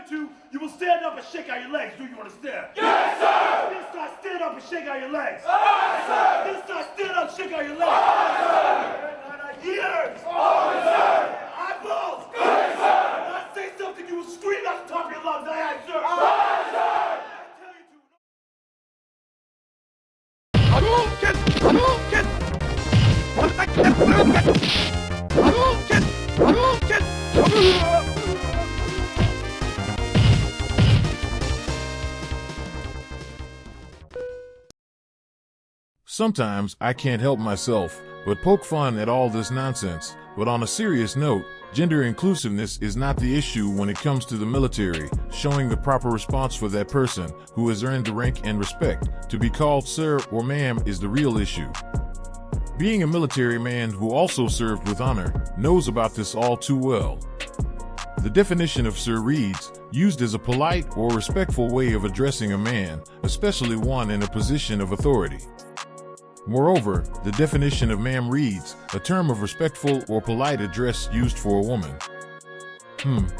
to, you will stand up and shake out your legs. Do you understand? Yes, sir! This time, stand up and shake out your legs. Aye, sir! This time, stand up and shake out your legs. Aye, sir! Ears! Aye, sir! Eyeballs! Good, sir! When I say something, you will scream out the top of your lungs. Aye, aye, sir! Aye, sir! Sometimes I can't help myself but poke fun at all this nonsense, but on a serious note, gender inclusiveness is not the issue when it comes to the military. Showing the proper response for that person who has earned the rank and respect to be called sir or ma'am is the real issue. Being a military man who also served with honor knows about this all too well. The definition of sir reads, used as a polite or respectful way of addressing a man, especially one in a position of authority. Moreover, the definition of ma'am reads, a term of respectful or polite address used for a woman.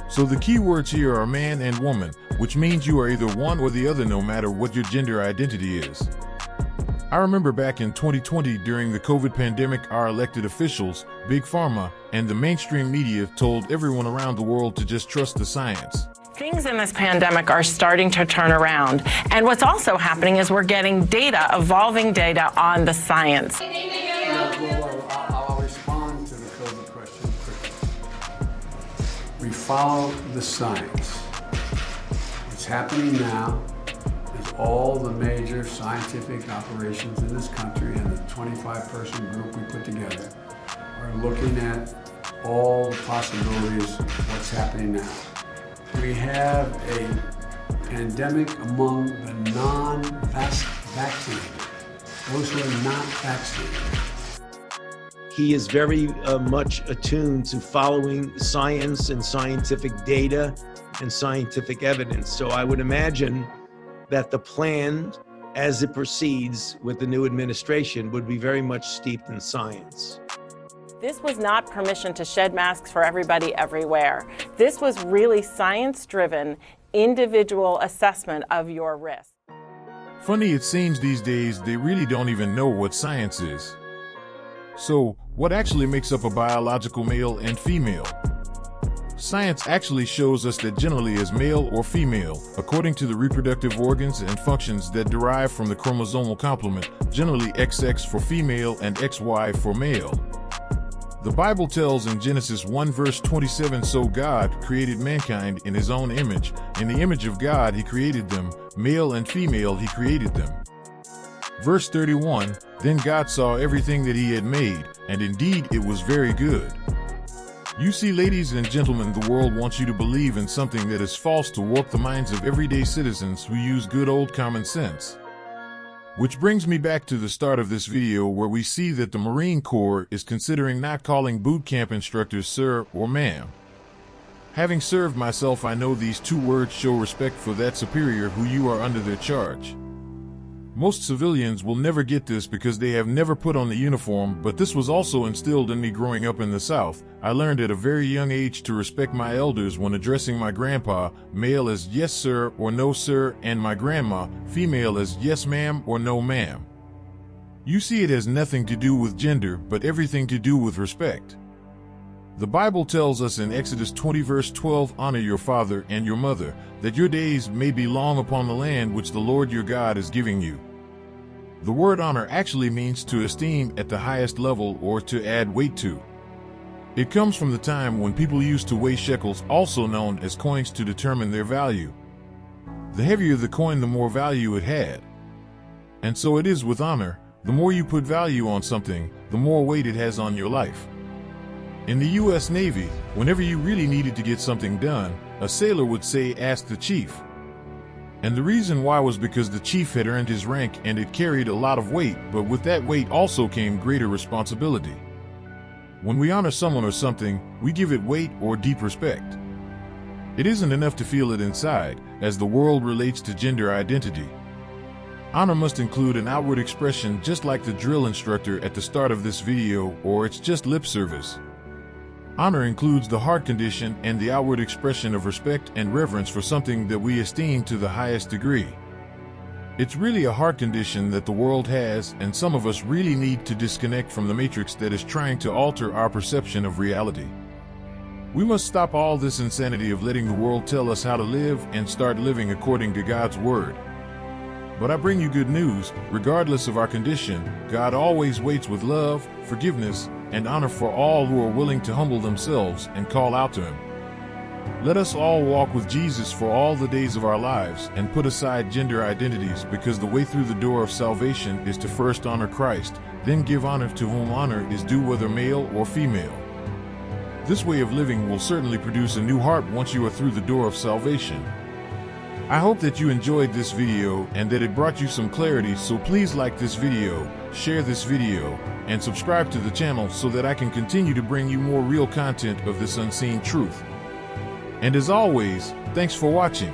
So the key words here are man and woman, which means you are either one or the other no matter what your gender identity is. I remember back in 2020 during the COVID pandemic, our elected officials, Big Pharma, and the mainstream media told everyone around the world to just trust the science. Things in this pandemic are starting to turn around. And what's also happening is we're getting data, evolving data on the science. I'll respond to the COVID question quickly. We follow the science. What's happening now is all the major scientific operations in this country and the 25-person group we put together are looking at all the possibilities of what's happening now. We have a pandemic among the non-vaccinated, those who are not vaccinated. He is very much attuned to following science and scientific data and scientific evidence. So I would imagine that the plan as it proceeds with the new administration would be very much steeped in science. This was not permission to shed masks for everybody everywhere. This was really science-driven, individual assessment of your risk. Funny it seems these days they really don't even know what science is. So, what actually makes up a biological male and female? Science actually shows us that generally as male or female, according to the reproductive organs and functions that derive from the chromosomal complement, generally XX for female and XY for male. The Bible tells in Genesis 1 verse 27, so God created mankind in his own image. In the image of God he created them, male and female he created them. Verse 31, then God saw everything that he had made, and indeed it was very good. You see, ladies and gentlemen, the world wants you to believe in something that is false to warp the minds of everyday citizens who use good old common sense. Which brings me back to the start of this video where we see that the Marine Corps is considering not calling boot camp instructors sir or ma'am. Having served myself, I know these two words show respect for that superior who you are under their charge. Most civilians will never get this because they have never put on the uniform, but this was also instilled in me growing up in the South. I learned at a very young age to respect my elders when addressing my grandpa, male as yes sir or no sir, and my grandma, female as yes ma'am or no ma'am. You see, it has nothing to do with gender, but everything to do with respect. The Bible tells us in Exodus 20 verse 12, honor your father and your mother, that your days may be long upon the land which the Lord your God is giving you. The word honor actually means to esteem at the highest level or to add weight to. It comes from the time when people used to weigh shekels, also known as coins, to determine their value. The heavier the coin, the more value it had. And so it is with honor. The more you put value on something, the more weight it has on your life. In the U.S. Navy, whenever you really needed to get something done, a sailor would say, ask the chief. And the reason why was because the chief had earned his rank and it carried a lot of weight, but with that weight also came greater responsibility. When we honor someone or something, we give it weight or deep respect. It isn't enough to feel it inside, as the world relates to gender identity. Honor must include an outward expression, just like the drill instructor at the start of this video, or it's just lip service. Honor includes the heart condition and the outward expression of respect and reverence for something that we esteem to the highest degree. It's really a heart condition that the world has, and some of us really need to disconnect from the matrix that is trying to alter our perception of reality. We must stop all this insanity of letting the world tell us how to live and start living according to God's word. But I bring you good news. Regardless of our condition, God always waits with love, forgiveness, and honor for all who are willing to humble themselves and call out to Him. Let us all walk with Jesus for all the days of our lives and put aside gender identities, because the way through the door of salvation is to first honor Christ, then give honor to whom honor is due, whether male or female. This way of living will certainly produce a new heart once you are through the door of salvation. I hope that you enjoyed this video and that it brought you some clarity, so please like this video, share this video, and subscribe to the channel so that I can continue to bring you more real content of this unseen truth. And as always, thanks for watching.